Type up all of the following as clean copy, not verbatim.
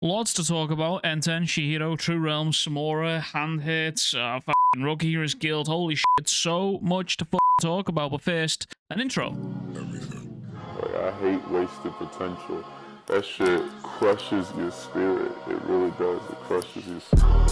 Lots to talk about. Entens, Chihiro, True Realms, Samura, Hand Hits, fucking Rookie Heroes Guild. Holy shit, so much to talk about. But first, an intro. Everything. Like, I hate wasted potential. That shit crushes your spirit. It really does. It crushes your spirit.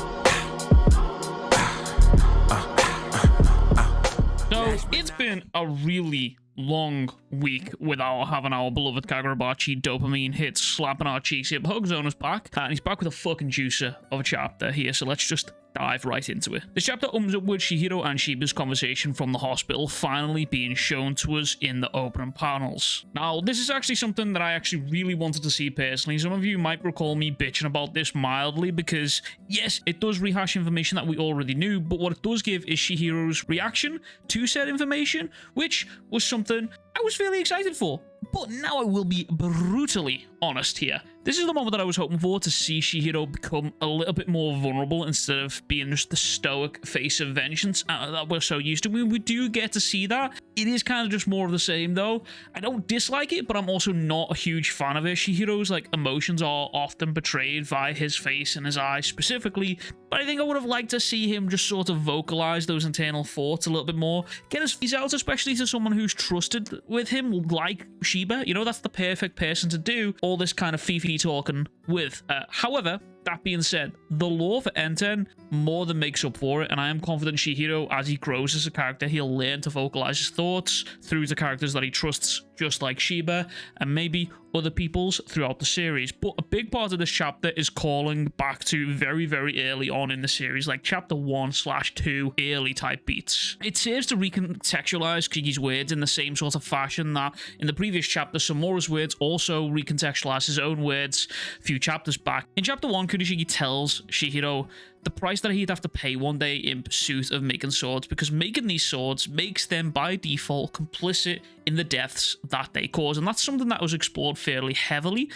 So, it's been a really long week without having our beloved Kagurabachi dopamine hits slapping our cheeks here. But Hugzona's back, and he's back with a fucking juicer of a chapter here, so let's just dive right into it. This chapter opens up with Chihiro and Shiba's conversation from the hospital finally being shown to us in the opening panels. Now, this is actually something that I actually really wanted to see personally. Some of you might recall me bitching about this mildly because, yes, it does rehash information that we already knew, but what it does give is Chihiro's reaction to said information, which was something I was fairly excited for. But now I will be brutally honest here. This is the moment that I was hoping for, to see Chihiro become a little bit more vulnerable instead of being just the stoic face of vengeance that we're so used to. We do get to see that. It is kind of just more of the same though. I don't dislike it, but I'm also not a huge fan of it. Chihiro's emotions are often portrayed via his face and his eyes specifically, but I think I would have liked to see him just sort of vocalize those internal thoughts a little bit more. Get his face out, especially to someone who's trusted with him, like Shiba. You know, that's the perfect person to do all this kind of fifi talking with. However, that being said, the lore for Entens more than makes up for it, and I am confident Chihiro, as he grows as a character, he'll learn to vocalize his thoughts through the characters that he trusts, just like Shiba, and maybe other people's throughout the series. But a big part of this chapter is calling back to very, very early on in the series, like chapter 1/2 early type beats. It serves to recontextualize Kigi's words in the same sort of fashion that in the previous chapter, Samura's words also recontextualize his own words a few chapters back. In chapter 1, Kunishigi tells Chihiro the price that he'd have to pay one day in pursuit of making swords, because making these swords makes them by default complicit in the deaths that they cause. And that's something that was explored fairly heavily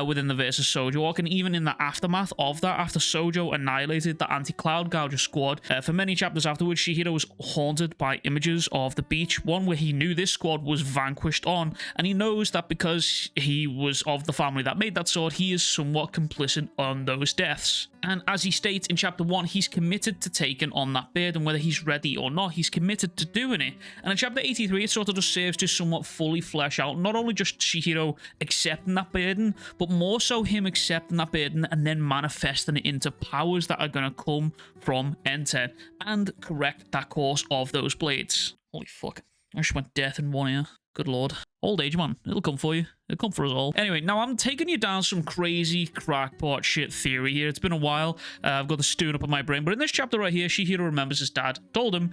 within the Versus Sojo arc, and even in the aftermath of that, after Sojo annihilated the anti-Cloud Gouger squad. For many chapters afterwards, Chihiro was haunted by images of the beach, one where he knew this squad was vanquished on, and he knows that because he was of the family that made that sword, he is somewhat complicit on those deaths. And as he states in chapter 1, he's committed to taking on that burden, whether he's ready or not. He's committed to doing it. And in chapter 83, it sort of just serves to somewhat fully flesh out not only just Chihiro accepting that burden, but more so him accepting that burden and then manifesting it into powers that are going to come from Entens and correct that course of those blades. Holy fuck. I just went death in one ear. Good lord. Old age, man. It'll come for you. It'll come for us all. Anyway, now I'm taking you down some crazy crackpot shit theory here. It's been a while. I've got the stewing up in my brain. But in this chapter right here, Chihiro remembers his dad told him,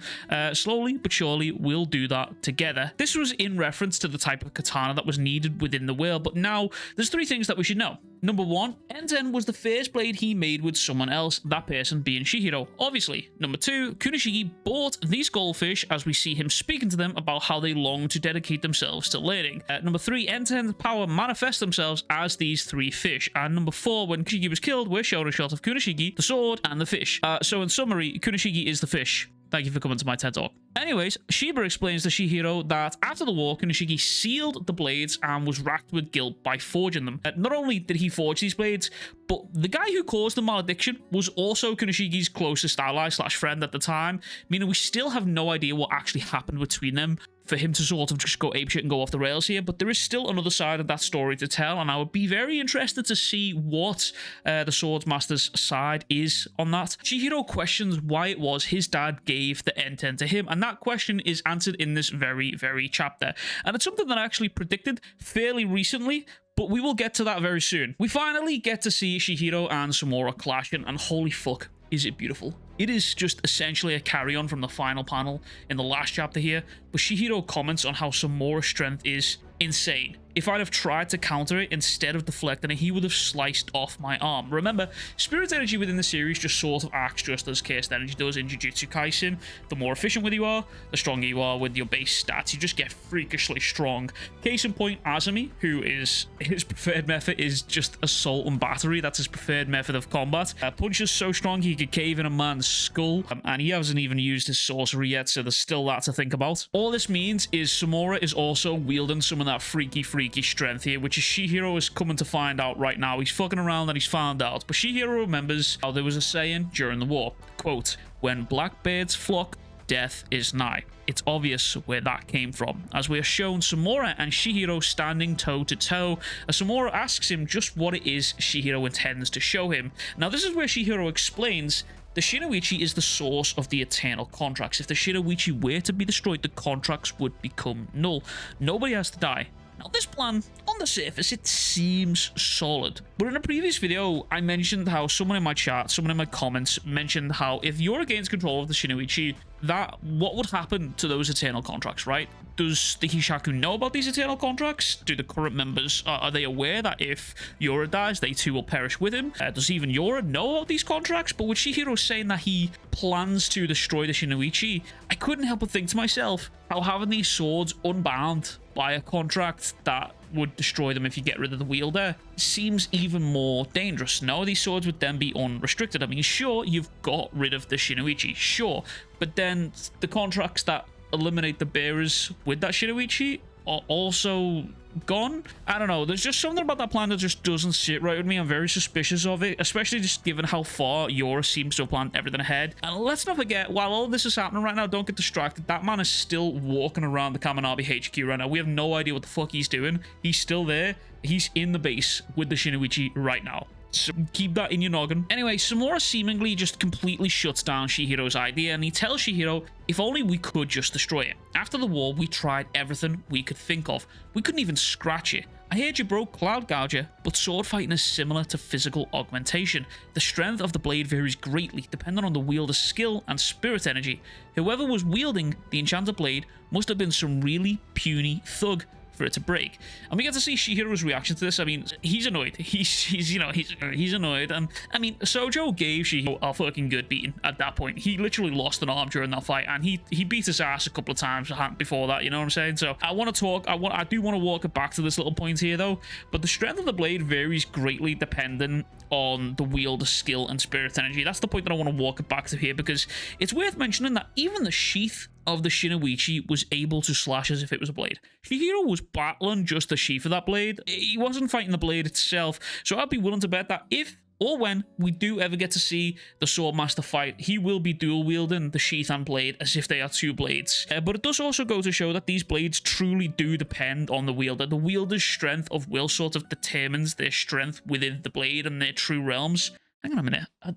slowly but surely, we'll do that together. This was in reference to the type of katana that was needed within the world. But now, there's 3 things that we should know. Number 1, Entens was the first blade he made with someone else, that person being Chihiro, obviously. Number 2, Kunishigi bought these goldfish as we see him speaking to them about how they long to dedicate themselves to learning. Number 3, Entens' power manifests themselves as these 3 fish. And number 4, when Kunishigi was killed, we're shown a shot of Kunishigi, the sword, and the fish. So in summary, Kunishigi is the fish. Thank you for coming to my TED Talk. Anyways, Shiba explains to Chihiro that after the war, Kunishigi sealed the blades and was racked with guilt by forging them. Not only did he forge these blades, but the guy who caused the malediction was also Kunishigi's closest ally / friend at the time, meaning we still have no idea what actually happened between them for him to sort of just go apeshit and go off the rails here. But there is still another side of that story to tell, and I would be very interested to see what the Swordsmaster's side is on that. Chihiro questions why it was his dad gave the Entens to him, and that question is answered in this very, very chapter. And it's something that I actually predicted fairly recently, but we will get to that very soon. We finally get to see Chihiro and Samura clashing, and holy fuck, is it beautiful. It is just essentially a carry-on from the final panel in the last chapter here, but Chihiro comments on how Samura's strength is insane. If I'd have tried to counter it instead of deflecting it, he would have sliced off my arm. Remember, spirit energy within the series just sort of acts just as cursed energy does in Jujutsu Kaisen. The more efficient with you are, the stronger you are with your base stats. You just get freakishly strong. Case in point, Azumi, who is his preferred method is just assault and battery. That's his preferred method of combat. Punches so strong he could cave in a man's skull, and he hasn't even used his sorcery yet, so there's still that to think about. All this means is Samura is also wielding some of that freaky freaky strength here, which is Chihiro is coming to find out right now. He's fucking around and he's found out. But Chihiro remembers how there was a saying during the war, quote, "When blackbirds flock, death is nigh." It's obvious where that came from, as we are shown Samura and Chihiro standing toe to toe, as Samura asks him just what it is Chihiro intends to show him. Now this is where Chihiro explains the Shinoichi is the source of the eternal contracts. If the Shinoichi were to be destroyed, the contracts would become null. Nobody has to die. Now this plan, on the surface, it seems solid. But in a previous video, I mentioned how someone in my chat, someone in my comments, mentioned how if you're against control of the Shinoichi, that what would happen to those eternal contracts, right? Does the Hishaku know about these eternal contracts? Do the current members, are they aware that if Yora dies, they too will perish with him? Does even Yora know about these contracts? But with Chihiro saying that he plans to destroy the Shinoichi, I couldn't help but think to myself how having these swords unbound by a contract that would destroy them if you get rid of the wielder seems even more dangerous. No, these swords would then be unrestricted. I mean, sure, you've got rid of the Shinoichi, sure, but then the contracts that eliminate the bearers with that Shinoichi are also gone. I don't know, there's just something about that plan that just doesn't sit right with me. I'm very suspicious of it, especially just given how far Yora seems to have planned everything ahead. And let's not forget, while all this is happening right now, don't get distracted, that man is still walking around the Kaminabi HQ right now. We have no idea what the fuck he's doing. He's still there. He's in the base with the Shinoichi right now. So keep that in your noggin. Anyway, Samura seemingly just completely shuts down Chihiro's idea, and he tells Chihiro, if only we could just destroy it. After the war, we tried everything we could think of. We couldn't even scratch it. I heard you broke Cloud Gouger, but sword fighting is similar to physical augmentation. The strength of the blade varies greatly, depending on the wielder's skill and spirit energy. Whoever was wielding the enchanted blade must have been some really puny thug for it to break. And we get to see Chihiro's reaction to this. I mean, he's annoyed. He's annoyed. And I mean, Sojo gave Chihiro a fucking good beating at that point. He literally lost an arm during that fight, and he beat his ass a couple of times before that, you know what I'm saying? So I want to talk, I do want to walk it back to this little point here though, but the strength of the blade varies greatly depending on the wielder's skill and spirit energy. That's the point that I want to walk it back to here, because it's worth mentioning that even the sheath of the Shinoichi was able to slash as if it was a blade. Chihiro was battling just the sheath of that blade. He wasn't fighting the blade itself. So I'd be willing to bet that if or when we do ever get to see the Swordmaster fight, he will be dual wielding the sheath and blade as if they are two blades. But it does also go to show that these blades truly do depend on the wielder. The wielder's strength of will sort of determines their strength within the blade and their true realms. Hang on a minute. Are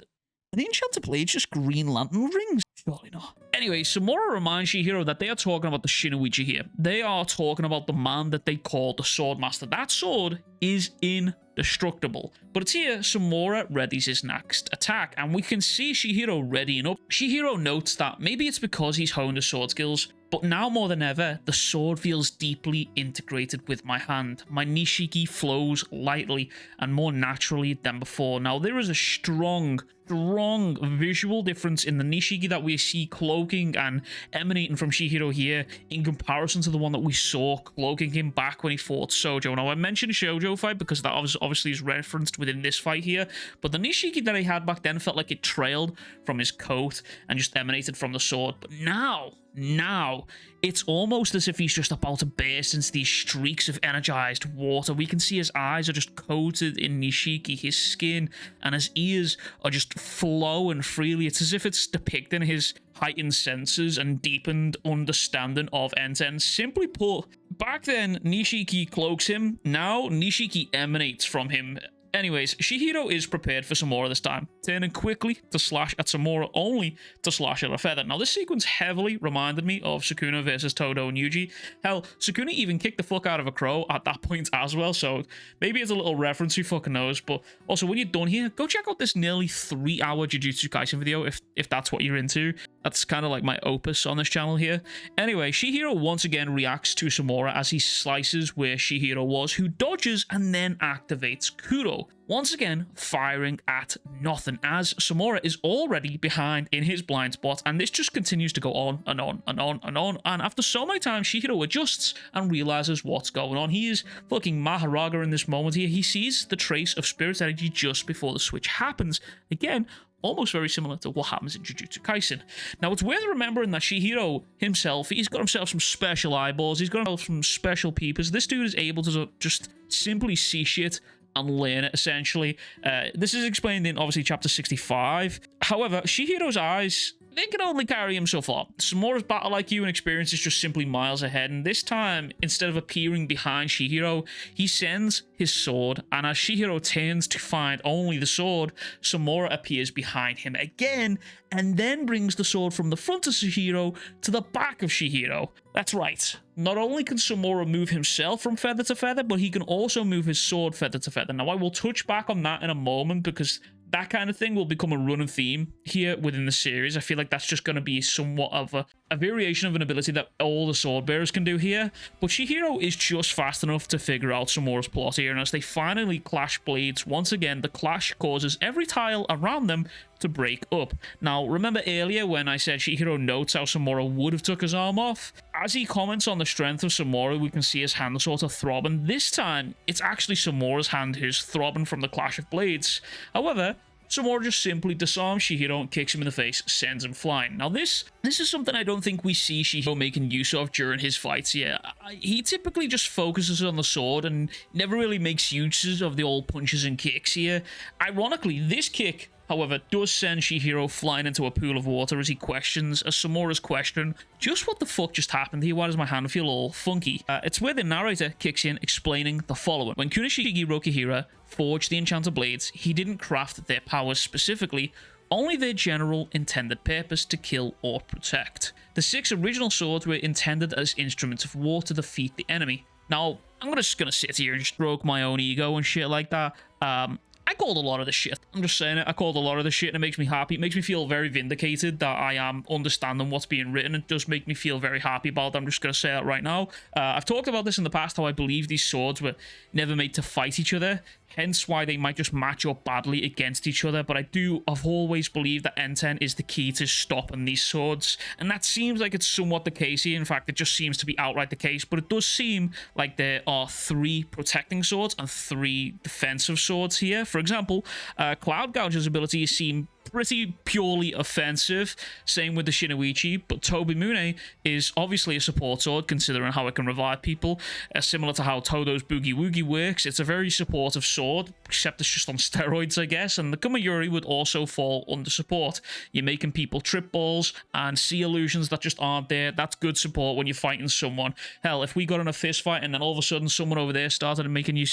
the enchanted blades just Green Lantern rings? Surely not. Anyway, Samura reminds Chihiro that they are talking about the Shinoichi here. They are talking about the man that they call the Swordmaster. That sword is indestructible. But it's here Samura readies his next attack, and we can see Chihiro readying up. Chihiro notes that maybe it's because he's honed his sword skills, but now more than ever, the sword feels deeply integrated with my hand. My nishiki flows lightly and more naturally than before. Now, there is a strong visual difference in the nishiki that we see cloaking and emanating from Chihiro here in comparison to the one that we saw cloaking him back when he fought Sojo. Now, I mentioned Shoujo fight because that obviously is referenced within this fight here, but the nishiki that he had back then felt like it trailed from his coat and just emanated from the sword. But now, it's almost as if he's just about to burst into these streaks of energized water. We can see his eyes are just coated in nishiki, his skin and his ears are just flowing freely. It's as if it's depicting his heightened senses and deepened understanding of Entens. Simply put, back then nishiki cloaks him, now nishiki emanates from him. Anyways, Chihiro is prepared for Samura this time, turning quickly to slash at Samura, only to slash at a feather. Now, this sequence heavily reminded me of Sukuna versus Todo and Yuji. Hell, Sukuna even kicked the fuck out of a crow at that point as well, so maybe it's a little reference, who fucking knows. But also, when you're done here, go check out this nearly 3-hour Jujutsu Kaisen video if that's what you're into. That's kind of like my opus on this channel here. Anyway, Chihiro once again reacts to Samura as he slices where Chihiro was, who dodges and then activates Kuro, once again firing at nothing, as Samura is already behind in his blind spot, and this just continues to go on and on and on and on. And after so many times, Chihiro adjusts and realizes what's going on. He is fucking Maharaga in this moment here. He sees the trace of spirit energy just before the switch happens. Again, almost very similar to what happens in Jujutsu Kaisen. Now, it's worth remembering that Chihiro himself, he's got himself some special eyeballs, he's got himself some special peepers. This dude is able to just simply see shit and learn it, essentially. This is explained in, obviously, chapter 65. However, Chihiro's eyes, they can only carry him so far. Samura's battle IQ and experience is just simply miles ahead, and this time, instead of appearing behind Chihiro, he sends his sword, and as Chihiro turns to find only the sword, Samura appears behind him again, and then brings the sword from the front of Chihiro to the back of Chihiro. That's right. Not only can Samura move himself from feather to feather, but he can also move his sword feather to feather. Now, I will touch back on that in a moment, because that kind of thing will become a running theme here within the series. I feel like that's just going to be somewhat of a variation of an ability that all the sword bearers can do here. But Chihiro is just fast enough to figure out Samura's plot here, and as they finally clash blades once again, the clash causes every tile around them to break up. Now, remember earlier when I said Chihiro notes how Samura would have took his arm off? As he comments on the strength of Samura, we can see his hand sort of throb, and this time, it's actually Samura's hand who's throbbing from the clash of blades. However, Samura just simply disarms Chihiro and kicks him in the face, sends him flying. Now this is something I don't think we see Chihiro making use of during his fights here. He typically just focuses on the sword and never really makes uses of the old punches and kicks here. Ironically, this kick, however, does send Chihiro flying into a pool of water as he questions, as Samura's question, just what the fuck just happened here? Why does my hand feel all funky? It's where the narrator kicks in explaining the following. When Kunishigi Rokihira forged the enchanted blades, he didn't craft their powers specifically, only their general intended purpose to kill or protect. The 6 original swords were intended as instruments of war to defeat the enemy. Now, I'm just gonna sit here and stroke my own ego and shit like that. I called a lot of this shit. I'm just saying it. I called a lot of this shit and it makes me happy. It makes me feel very vindicated that I am understanding what's being written. It does make me feel very happy about it. I'm just going to say that right now. I've talked about this in the past, how I believe these swords were never made to fight each other. Hence why they might just match up badly against each other. But I've always believed that Enten is the key to stopping these swords. And that seems like it's somewhat the case here. In fact, it just seems to be outright the case. But it does seem like there are 3 protecting swords and 3 defensive swords here. For example, Cloud Gouge's ability seem pretty purely offensive. Same with the Shinoichi, but Tobimune is obviously a support sword, considering how it can revive people. Similar to how Todo's Boogie Woogie works, it's a very supportive sword, except it's just on steroids, I guess. And the Kumayuri would also fall under support. You're making people trip balls and see illusions that just aren't there. That's good support when you're fighting someone. Hell, if we got in a fist fight and then all of a sudden someone over there started making you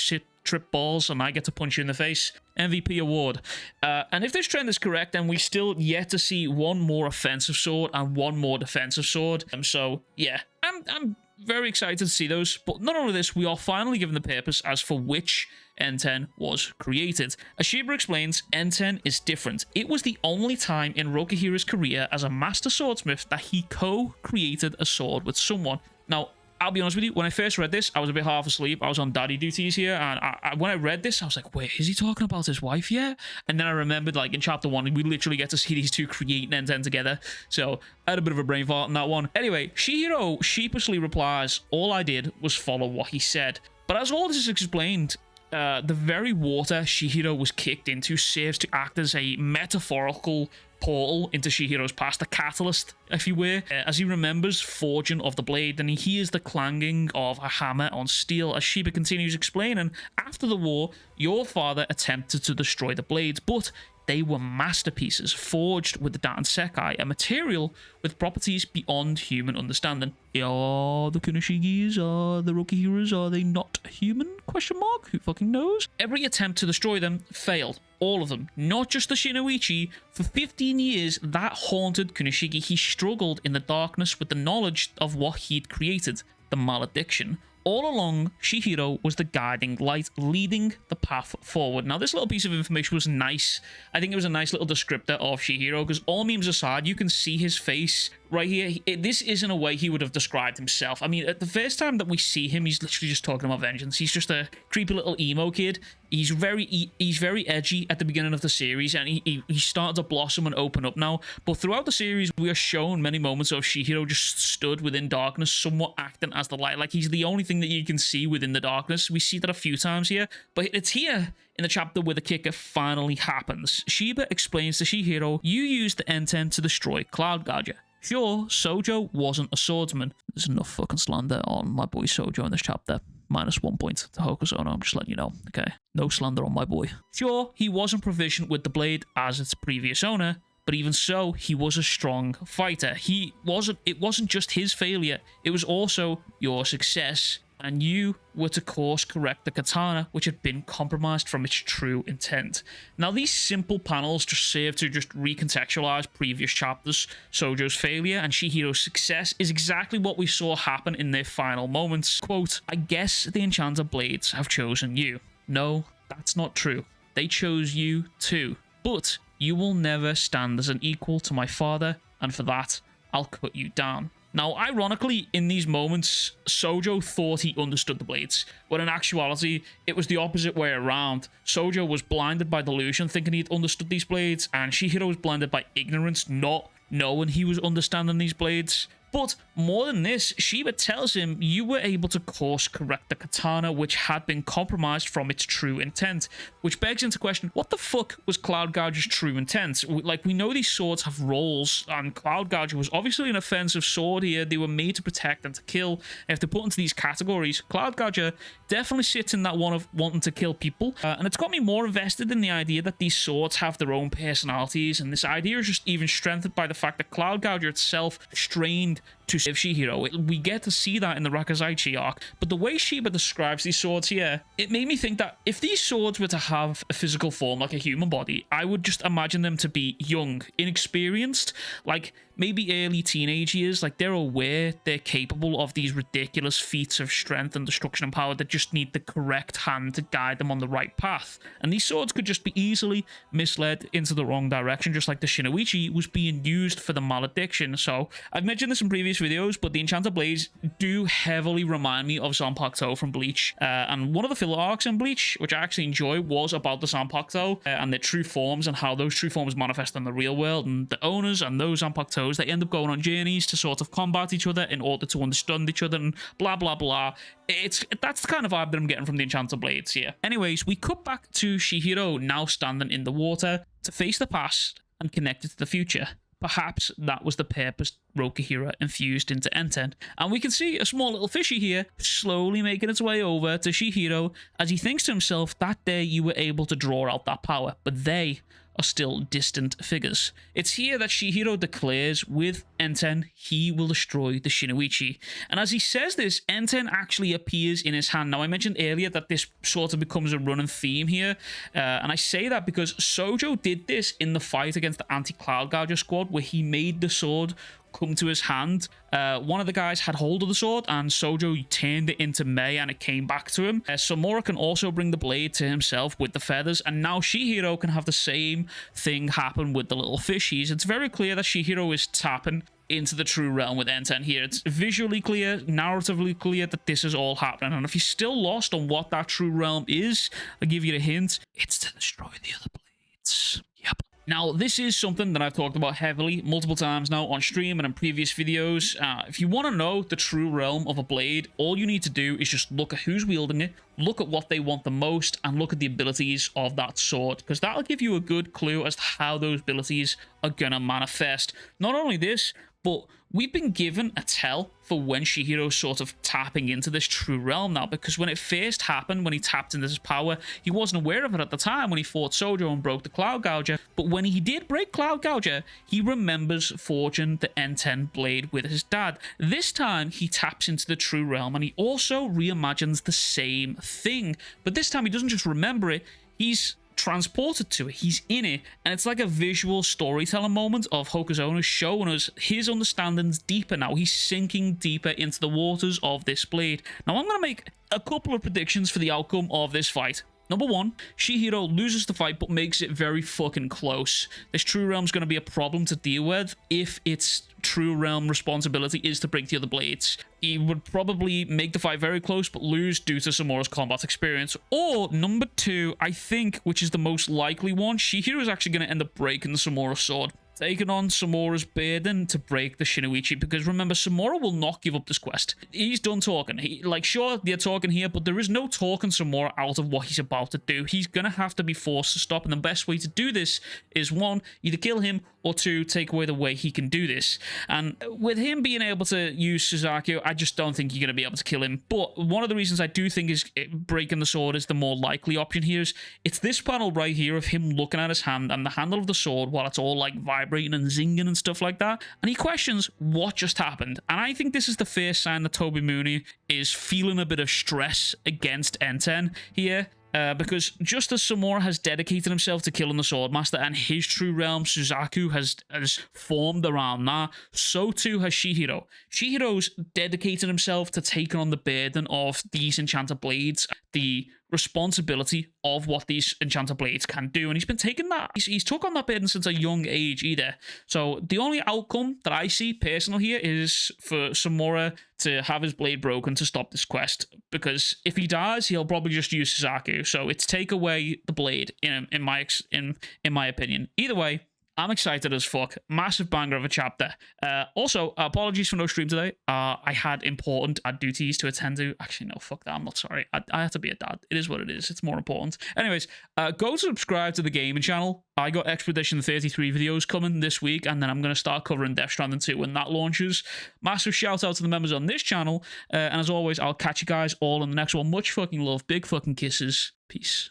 trip balls and I get to punch you in the face, MVP award. And if this trend is correct, then we still yet to see 1 more offensive sword and 1 more defensive sword. So yeah, I'm very excited to see those. But not only this, we are finally given the purpose as for which Enten was created. As Shiba explains, Enten is different. It was the only time in Rokihira's career as a master swordsmith that he co-created a sword with someone. Now, I'll be honest with you, when I first read this, I was a bit half asleep. I was on daddy duties here, and when I read this, I was like, wait, is he talking about his wife yet? And then I remembered, like, in chapter 1, we literally get to see these two create Enten together. So, I had a bit of a brain fart on that one. Anyway, Chihiro sheepishly replies, all I did was follow what he said. But as all this is explained, the very water Chihiro was kicked into serves to act as a metaphorical portal into Chihiro's past, a catalyst, if you will, as he remembers forging of the blade, and he hears the clanging of a hammer on steel. As Shiba continues explaining, after the war, your father attempted to destroy the blades, but they were masterpieces forged with the Dansekai, a material with properties beyond human understanding. Are the Kunishigis, are the Rokihiras, are they not human? Question mark? Who fucking knows? Every attempt to destroy them failed. All of them. Not just the Shinoichi. For 15 years, that haunted Kunishigi. He struggled in the darkness with the knowledge of what he'd created, the malediction. All along, Chihiro was the guiding light, leading the path forward. Now, this little piece of information was nice. I think it was a nice little descriptor of Chihiro, because all memes aside, you can see his face right here. This isn't a way he would have described himself. I mean, at the first time that we see him, he's literally just talking about vengeance. He's just a creepy little emo kid. He's very edgy at the beginning of the series, and he's started to blossom and open up now. But throughout the series, we are shown many moments of Chihiro just stood within darkness, somewhat acting as the light. Like, he's the only thing that you can see within the darkness. We see that a few times here, but it's here in the chapter where the kicker finally happens. Shiba explains to Chihiro, you used the Entens to destroy Cloud Gouger. Sure, Sojo wasn't a swordsman. There's enough fucking slander on my boy Sojo in this chapter. -1 point to Hokusono, I'm just letting you know, okay? No slander on my boy. Sure, he wasn't proficient with the blade as its previous owner, but even so, he was a strong fighter. It wasn't just his failure, it was also your success. And you were to course correct the katana, which had been compromised from its true intent. Now, these simple panels just serve to just recontextualize previous chapters. Sojo's failure and Chihiro's success is exactly what we saw happen in their final moments. Quote, I guess the enchanted blades have chosen you. No, that's not true. They chose you too. But you will never stand as an equal to my father, and for that, I'll cut you down. Now, ironically, in these moments, Sojo thought he understood the blades, but in actuality, it was the opposite way around. Sojo was blinded by delusion, thinking he'd understood these blades, and Chihiro was blinded by ignorance, not knowing he was understanding these blades. But more than this, Shiba tells him you were able to course correct the katana, which had been compromised from its true intent, which begs into question, what the fuck was Cloud Gouger's true intent? Like, we know these swords have roles, and Cloud Gouger was obviously an offensive sword here. They were made to protect and to kill. And if they're put into these categories, Cloud Gouger definitely sits in that one of wanting to kill people. And it's got me more invested in the idea that these swords have their own personalities, and this idea is just even strengthened by the fact that Cloud Gouger itself strained to save Chihiro. We get to see that in the Rakazaichi arc, but the way Shiba describes these swords here, it made me think that if these swords were to have a physical form like a human body, I would just imagine them to be young, inexperienced, like maybe early teenage years. Like, they're aware they're capable of these ridiculous feats of strength and destruction and power that just need the correct hand to guide them on the right path. And these swords could just be easily misled into the wrong direction, just like the Shinoichi was being used for the malediction. So I've mentioned this in previous videos, but the enchanted blades do heavily remind me of Zanpakuto from Bleach. And one of the filler arcs in Bleach, which I actually enjoy, was about the Zanpakuto and their true forms and how those true forms manifest in the real world. And the owners and those Zanpakutos, they end up going on journeys to sort of combat each other in order to understand each other and blah blah blah. That's the kind of vibe that I'm getting from the enchanted blades here. Anyways, we cut back to Chihiro now standing in the water to face the past and connect it to the future. Perhaps that was the purpose Rokuhira infused into Enten. And we can see a small little fishy here slowly making its way over to Chihiro as he thinks to himself, that day you were able to draw out that power, but they are still distant figures. It's here that Chihiro declares with Enten he will destroy the Shinoichi. And as he says this, Enten actually appears in his hand. Now, I mentioned earlier that this sort of becomes a running theme here, and I say that because Sojo did this in the fight against the anti-Cloud Gouger squad, where he made the sword come to his hand. One of the guys had hold of the sword, and Sojo turned it into Mei, and it came back to him. Samura can also bring the blade to himself with the feathers, and now Chihiro can have the same thing happen with the little fishies. It's very clear that Chihiro is tapping into the true realm with Enten here. It's visually clear, narratively clear that this is all happening, and if you're still lost on what that true realm is, I'll give you a hint. It's to destroy the other blades. Yep. Now, this is something that I've talked about heavily multiple times now on stream and in previous videos. If you want to know the true realm of a blade, all you need to do is just look at who's wielding it, look at what they want the most, and look at the abilities of that sword, because that'll give you a good clue as to how those abilities are gonna manifest. Not only this, but we've been given a tell for when Chihiro's sort of tapping into this true realm now, because when it first happened, when he tapped into his power, he wasn't aware of it at the time when he fought Sojo and broke the Cloud Gouger, but when he did break Cloud Gouger, he remembers forging the Enten blade with his dad. This time, he taps into the true realm, and he also reimagines the same thing, but this time he doesn't just remember it, he's transported to it, he's in it, and it's like a visual storytelling moment of Hokuzono showing us his understandings deeper now. He's sinking deeper into the waters of this blade. Now, I'm going to make a couple of predictions for the outcome of this fight. Number 1, Chihiro loses the fight but makes it very fucking close. This True Realm's going to be a problem to deal with if its True Realm responsibility is to break the other blades. He would probably make the fight very close but lose due to Samura's combat experience. Or, number 2, I think, which is the most likely one, Chihiro is actually going to end up breaking Samura's sword, taking on Samura's burden to break the Shinoichi, because remember, Samura will not give up this quest. He's done talking. Sure, they're talking here, but there is no talking Samura out of what he's about to do. He's gonna have to be forced to stop, and the best way to do this is 1, either kill him, or 2, take away the way he can do this. And with him being able to use Suzaku, I just don't think you're going to be able to kill him. But one of the reasons I do think is breaking the sword is the more likely option here is it's this panel right here of him looking at his hand and the handle of the sword while it's all like vibrating and zinging and stuff like that. And he questions what just happened. And I think this is the first sign that Tobimune is feeling a bit of stress against Entens here. Because just as Samura has dedicated himself to killing the Swordmaster and his true realm Suzaku has formed around that, so too has Chihiro. Chihiro's dedicated himself to taking on the burden of these enchanted blades, the responsibility of what these enchanted blades can do, and he's been taking that. He's took on that burden since a young age either. So the only outcome that I see personal here is for Samura to have his blade broken to stop this quest, because if he dies, he'll probably just use Suzaku. So it's take away the blade in my opinion. Either way, I'm excited as fuck. Massive banger of a chapter. Also, apologies for no stream today. I had important dad duties to attend to. Actually, no, fuck that. I'm not sorry. I have to be a dad. It is what it is. It's more important. Anyways, go subscribe to the gaming channel. I got Expedition 33 videos coming this week, and then I'm going to start covering Death Stranding 2 when that launches. Massive shout out to the members on this channel. And as always, I'll catch you guys all in the next one. Much fucking love. Big fucking kisses. Peace.